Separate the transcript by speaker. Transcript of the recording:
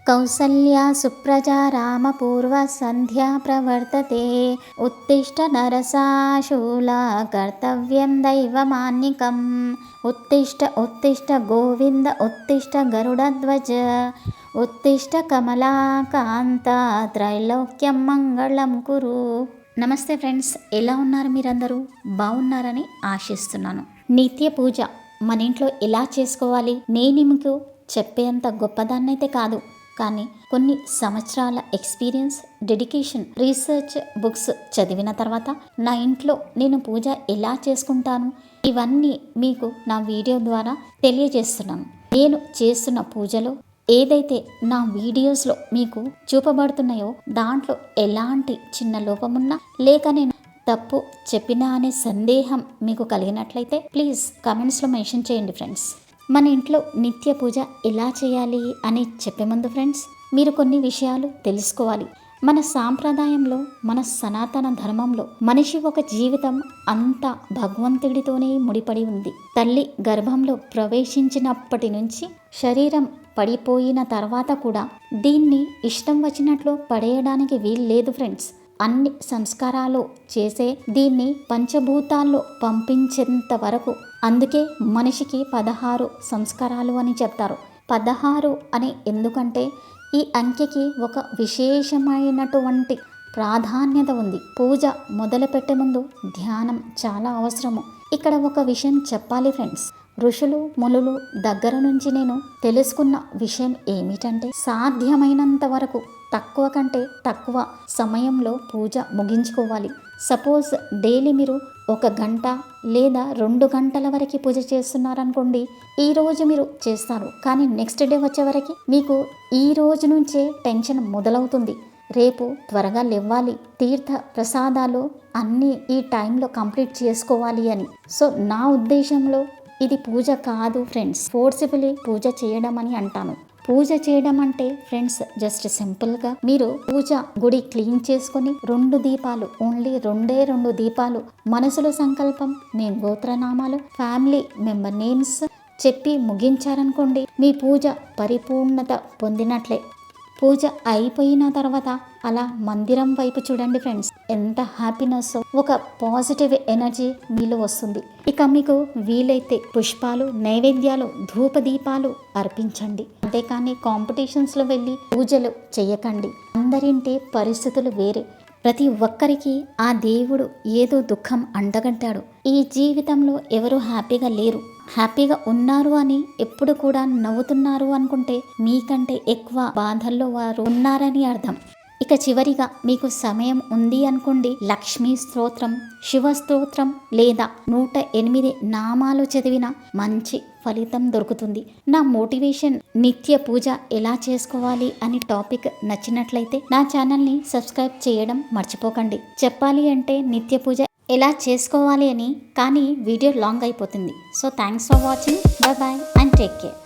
Speaker 1: కౌసల్యా సుప్రజా రామ పూర్వ సంధ్యా ప్రవర్తతే ఉత్తిష్ట నరసాశూలా కర్తవ్యం దైవమాన్నికం ఉత్తిష్ట ఉత్తిష్ట గోవింద ఉత్తిష్ట గరుడధ్వజ ఉత్తిష్ట కమలాకాంత త్రైలోక్యం మంగళం కురు. నమస్తే ఫ్రెండ్స్, ఎలా ఉన్నారు మీరందరూ? బాగున్నారని ఆశిస్తున్నాను. నిత్య పూజ మన ఇంట్లో ఎలా చేసుకోవాలి నేను మీకు చెప్పేంత గొప్పదాన్నైతే కాదు, కానీ కొన్ని సంవత్సరాల ఎక్స్పీరియన్స్, డెడికేషన్, రీసెర్చ్, బుక్స్ చదివిన తర్వాత నా ఇంట్లో నేను పూజ ఎలా చేసుకుంటాను ఇవన్నీ మీకు నా వీడియో ద్వారా తెలియజేస్తున్నాను. నేను చేస్తున్న పూజలో ఏదైతే నా వీడియోస్లో మీకు చూపబడుతున్నాయో దాంట్లో ఎలాంటి చిన్న లోపమున్నా లేక నేను తప్పు చెప్పినా అనే సందేహం మీకు కలిగినట్లయితే ప్లీజ్ కామెంట్స్లో మెన్షన్ చేయండి ఫ్రెండ్స్. మన ఇంట్లో నిత్య పూజ ఎలా చేయాలి అని చెప్పే ముందు ఫ్రెండ్స్, మీరు కొన్ని విషయాలు తెలుసుకోవాలి. మన సాంప్రదాయంలో, మన సనాతన ధర్మంలో మనిషి ఒక జీవితం అంతా భగవంతుడితోనే ముడిపడి ఉంది. తల్లి గర్భంలో ప్రవేశించినప్పటి నుంచి శరీరం పడిపోయిన తర్వాత కూడా దీన్ని ఇష్టం వచ్చినట్లు పడేయడానికి వీలు లేదు ఫ్రెండ్స్. అన్ని సంస్కారాలు చేసే దీన్ని పంచభూతాల్లో పంపించేంత వరకు. అందుకే మనిషికి 16 సంస్కారాలు అని చెప్తారు. 16 అని ఎందుకంటే ఈ అంకెకి ఒక విశేషమైనటువంటి ప్రాధాన్యత ఉంది. పూజ మొదలుపెట్టే ముందు ధ్యానం చాలా అవసరము. ఇక్కడ ఒక విషయం చెప్పాలి ఫ్రెండ్స్. ఋషులు మునులు దగ్గర నుంచి నేను తెలుసుకున్న విషయం ఏమిటంటే, సాధ్యమైనంత వరకు తక్కువ కంటే తక్కువ సమయంలో పూజ ముగించుకోవాలి. సపోజ్ డైలీ మీరు 1 గంట లేదా 2 గంటల వరకు పూజ చేస్తున్నారనుకోండి, ఈ రోజు మీరు చేస్తారు, కానీ నెక్స్ట్ డే వచ్చే వరకు మీకు ఈ రోజు నుంచే టెన్షన్ మొదలవుతుంది. రేపు త్వరగా లేవాలి, తీర్థ ప్రసాదాలు అన్నీ ఈ టైంలో కంప్లీట్ చేసుకోవాలి అని. సో నా ఉద్దేశంలో ఇది పూజ కాదు ఫ్రెండ్స్, ఫోర్సిబుల్లీ పూజ చేయడం అని అంటాను. పూజ చేయడం అంటే ఫ్రెండ్స్ జస్ట్ సింపుల్గా మీరు పూజ గుడి క్లీన్ చేసుకొని 2 దీపాలు, ఓన్లీ 2 దీపాలు, మనసులో సంకల్పం, మీ గోత్రనామాలు, ఫ్యామిలీ మెంబర్ నేమ్స్ చెప్పి ముగించారనుకోండి, మీ పూజ పరిపూర్ణత పొందినట్లే. పూజ అయిపోయిన తర్వాత అలా మందిరం వైపు చూడండి ఫ్రెండ్స్, ఎంత హ్యాపీనెస్, ఒక పాజిటివ్ ఎనర్జీ మీలో వస్తుంది. ఇక మీకు వీలైతే పుష్పాలు, నైవేద్యాలు, ధూపదీపాలు అర్పించండి. అంతేకాని కాంపిటీషన్స్లో వెళ్ళి పూజలు చేయకండి. అందరింటి పరిస్థితులు వేరే. ప్రతి ఒక్కరికి ఆ దేవుడు ఏదో దుఃఖం అంటగట్టాడు. ఈ జీవితంలో ఎవరు హ్యాపీగా లేరు. హ్యాపీగా ఉన్నారు అని ఎప్పుడు కూడా నవ్వుతున్నారు అనుకుంటే మీకంటే ఎక్కువ బాధల్లో వారు ఉన్నారని అర్థం. ఇక చివరిగా మీకు సమయం ఉంది అనుకోండి, లక్ష్మీ స్తోత్రం, శివ స్తోత్రం లేదా 108 నామాలు చదివిన మంచి ఫలితం దొరుకుతుంది. నా మోటివేషన్ నిత్య పూజ ఎలా చేసుకోవాలి అని టాపిక్ నచ్చినట్లయితే నా ఛానల్ని సబ్స్క్రైబ్ చేయడం మర్చిపోకండి. చెప్పాలి అంటే నిత్య పూజ ఎలా చేసుకోవాలి అని, కానీ వీడియో లాంగ్ అయిపోతుంది. So thanks for watching. Bye bye and take care.